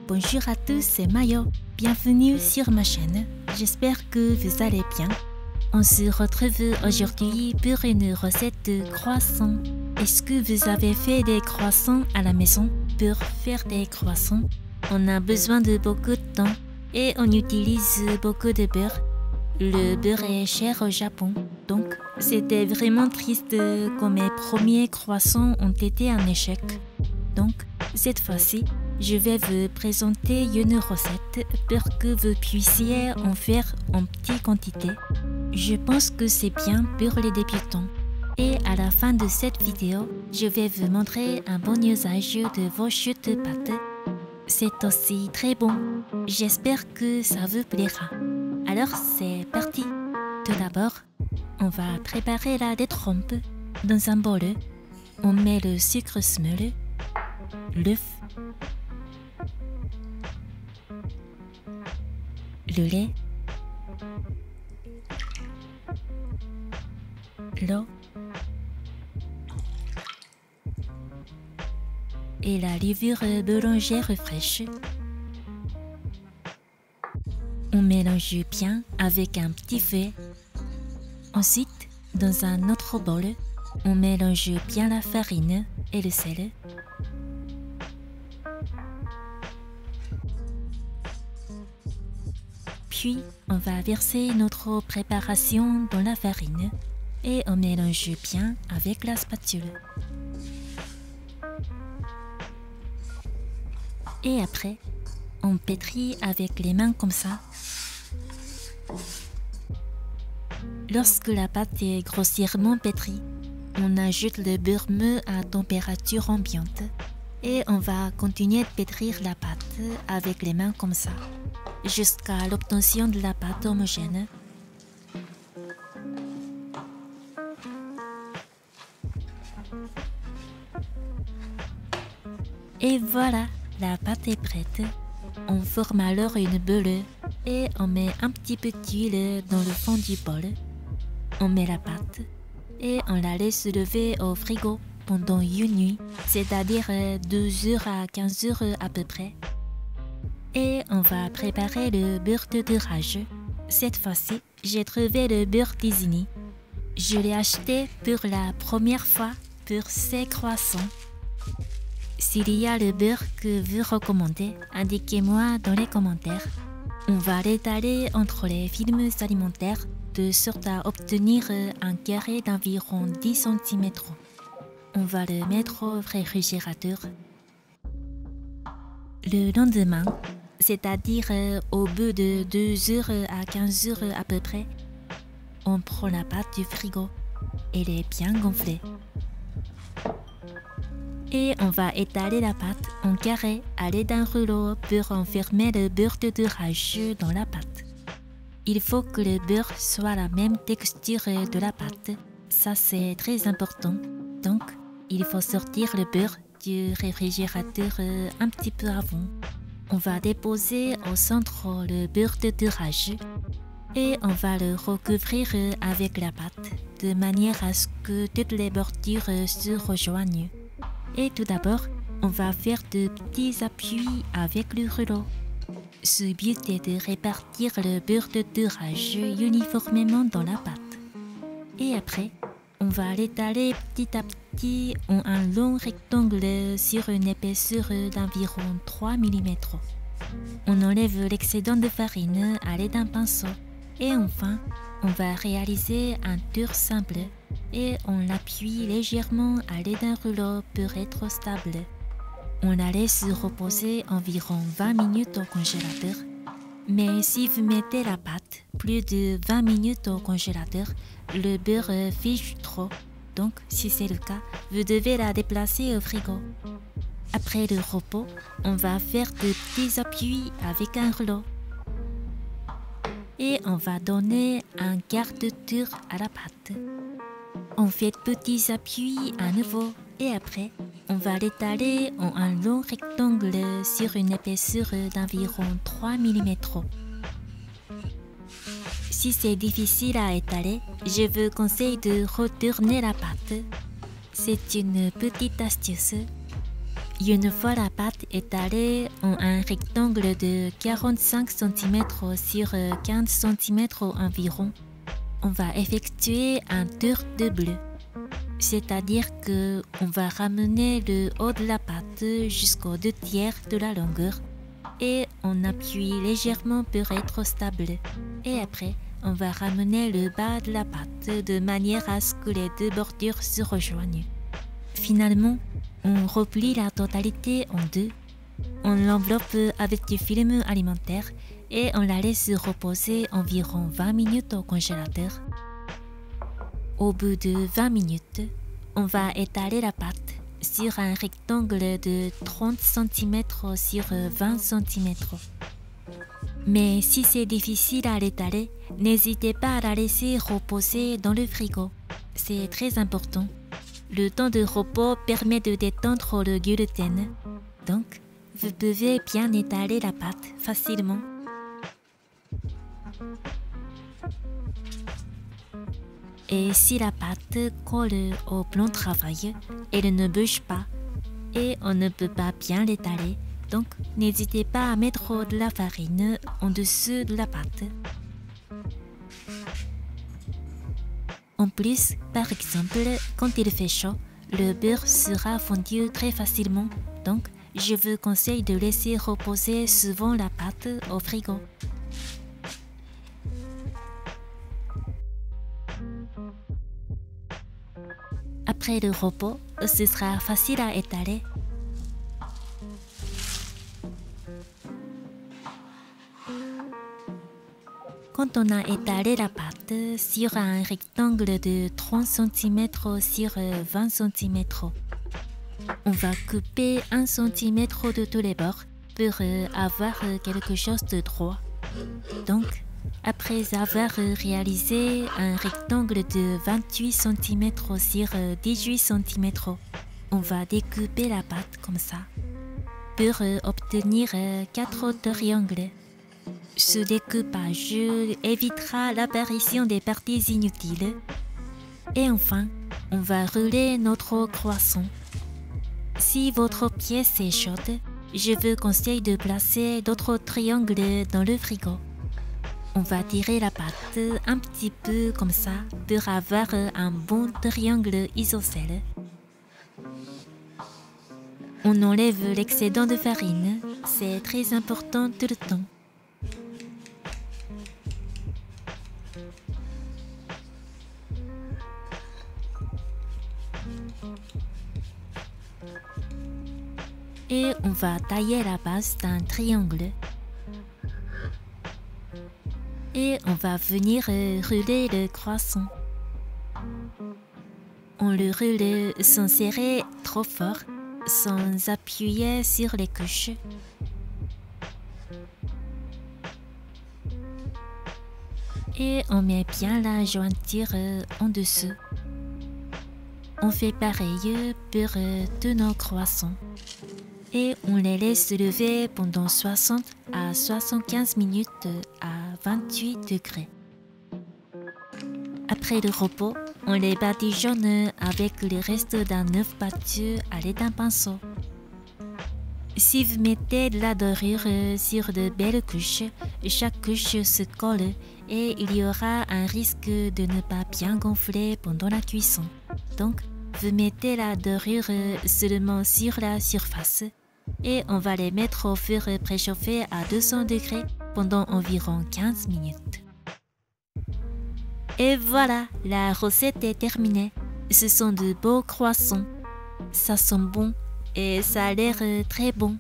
Bonjour à tous, c'est Mayo. Bienvenue sur ma chaîne. J'espère que vous allez bien. On se retrouve aujourd'hui pour une recette de croissants. Est-ce que vous avez fait des croissants à la maison? Pour faire des croissants, on a besoin de beaucoup de temps et on utilise beaucoup de beurre. Le beurre est cher au Japon, donc c'était vraiment triste quand mes premiers croissants ont été un échec. Donc, cette fois-ci, je vais vous présenter une recette pour que vous puissiez en faire en petite quantité. Je pense que c'est bien pour les débutants. Et à la fin de cette vidéo, je vais vous montrer un bon usage de vos chutes de pâtes. C'est aussi très bon. J'espère que ça vous plaira. Alors c'est parti. Tout d'abord, on va préparer la détrempe. Dans un bol, on met le sucre semoule, l'œuf, le lait, l'eau et la levure boulangère fraîche. On mélange bien avec un petit feu. Ensuite, dans un autre bol, on mélange bien la farine et le sel. Puis, on va verser notre préparation dans la farine et on mélange bien avec la spatule. Et après, on pétrit avec les mains comme ça. Lorsque la pâte est grossièrement pétrie, on ajoute le beurre mou à température ambiante et on va continuer de pétrir la pâte avec les mains comme ça, jusqu'à l'obtention de la pâte homogène. Et voilà, la pâte est prête. On forme alors une boule et on met un petit peu d'huile dans le fond du bol. On met la pâte et on la laisse lever au frigo pendant une nuit, c'est-à-dire 12 heures à 15 heures à peu près. Et on va préparer le beurre de tirage. Cette fois-ci, j'ai trouvé le beurre d'Isigny. Je l'ai acheté pour la première fois pour ces croissants. S'il y a le beurre que vous recommandez, indiquez-moi dans les commentaires. On va l'étaler entre les films alimentaires de sorte à obtenir un carré d'environ 10 cm. On va le mettre au réfrigérateur. Le lendemain, c'est-à-dire au bout de 2 heures à 15 heures à peu près, on prend la pâte du frigo. Elle est bien gonflée. Et on va étaler la pâte en carré à l'aide d'un rouleau pour enfermer le beurre de tirage dans la pâte. Il faut que le beurre soit la même texture de la pâte. Ça c'est très important. Donc, il faut sortir le beurre du réfrigérateur un petit peu avant. On va déposer au centre le beurre de tirage et on va le recouvrir avec la pâte de manière à ce que toutes les bordures se rejoignent. Et tout d'abord, on va faire de petits appuis avec le rouleau. Ce but est de répartir le beurre de tirage uniformément dans la pâte. Et après, on va l'étaler petit à petit en un long rectangle sur une épaisseur d'environ 3 mm. On enlève l'excédent de farine à l'aide d'un pinceau. Et enfin, on va réaliser un tour simple et on l'appuie légèrement à l'aide d'un rouleau pour être stable. On la laisse reposer environ 20 minutes au congélateur. Mais si vous mettez la pâte plus de 20 minutes au congélateur, le beurre fiche trop. Donc, si c'est le cas, vous devez la déplacer au frigo. Après le repos, on va faire de petits appuis avec un rouleau. Et on va donner un quart de tour à la pâte. On fait de petits appuis à nouveau et après, on va l'étaler en un long rectangle sur une épaisseur d'environ 3 mm. Si c'est difficile à étaler, je vous conseille de retourner la pâte. C'est une petite astuce. Une fois la pâte étalée en un rectangle de 45 cm sur 15 cm environ, on va effectuer un tour de bleu. C'est-à-dire qu'on va ramener le haut de la pâte jusqu'aux 2/3 de la longueur et on appuie légèrement pour être stable. Et après, on va ramener le bas de la pâte de manière à ce que les deux bordures se rejoignent. Finalement, on replie la totalité en deux. On l'enveloppe avec du film alimentaire et on la laisse reposer environ 20 minutes au congélateur. Au bout de 20 minutes, on va étaler la pâte sur un rectangle de 30 cm sur 20 cm. Mais si c'est difficile à l'étaler, n'hésitez pas à la laisser reposer dans le frigo. C'est très important. Le temps de repos permet de détendre le gluten. Donc, vous pouvez bien étaler la pâte facilement. Et si la pâte colle au plan de travail, elle ne bouge pas et on ne peut pas bien l'étaler. Donc, n'hésitez pas à mettre de la farine en dessous de la pâte. En plus, par exemple, quand il fait chaud, le beurre sera fondu très facilement. Donc, je vous conseille de laisser reposer souvent la pâte au frigo. Après le repos, ce sera facile à étaler. Quand on a étalé la pâte sur un rectangle de 30 cm sur 20 cm, on va couper 1 cm de tous les bords pour avoir quelque chose de droit. Donc, après avoir réalisé un rectangle de 28 cm sur 18 cm, on va découper la pâte comme ça pour obtenir 4 triangles. Ce découpage évitera l'apparition des parties inutiles. Et enfin, on va rouler notre croissant. Si votre pièce est chaude, je vous conseille de placer d'autres triangles dans le frigo. On va tirer la pâte un petit peu comme ça pour avoir un bon triangle isocèle. On enlève l'excédent de farine, c'est très important tout le temps. Et on va tailler la base d'un triangle. Et on va venir rouler le croissant. On le roule sans serrer trop fort, sans appuyer sur les couches. Et on met bien la jointure en dessous. On fait pareil pour tous nos croissants. Et on les laisse se lever pendant 60 à 75 minutes à 28 degrés. Après le repos, on les badigeonne avec le reste d'un œuf battu à l'aide d'un pinceau. Si vous mettez de la dorure sur de belles couches, chaque couche se colle et il y aura un risque de ne pas bien gonfler pendant la cuisson. Donc, vous mettez la dorure seulement sur la surface et on va les mettre au four préchauffé à 200 degrés pendant environ 15 minutes. Et voilà, la recette est terminée. Ce sont de beaux croissants. Ça sent bon et ça a l'air très bon.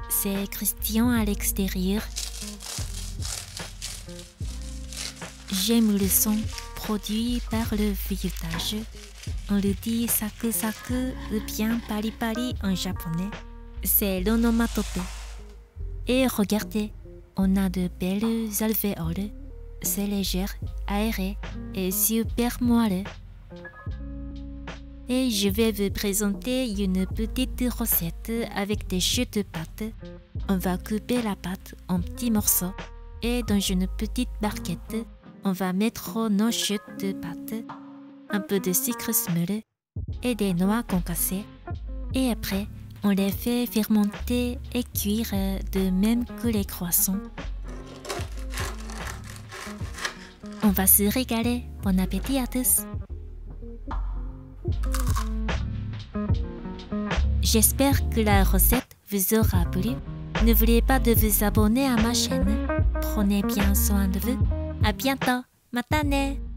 C'est croustillant à l'extérieur. J'aime le son produit par le feuilletage. On le dit saku saku ou bien pari pari en japonais. C'est l'onomatopée. Et regardez, on a de belles alvéoles. C'est léger, aéré et super moelleux. Et je vais vous présenter une petite recette avec des chutes de pâte. On va couper la pâte en petits morceaux et dans une petite barquette, on va mettre nos chutes de pâte, un peu de sucre semolé et des noix concassées. Et après, on les fait fermenter et cuire de même que les croissants. On va se régaler. Bon appétit à tous. J'espère que la recette vous aura plu. N'oubliez pas de vous abonner à ma chaîne. Prenez bien soin de vous. À bientôt. Mata ne.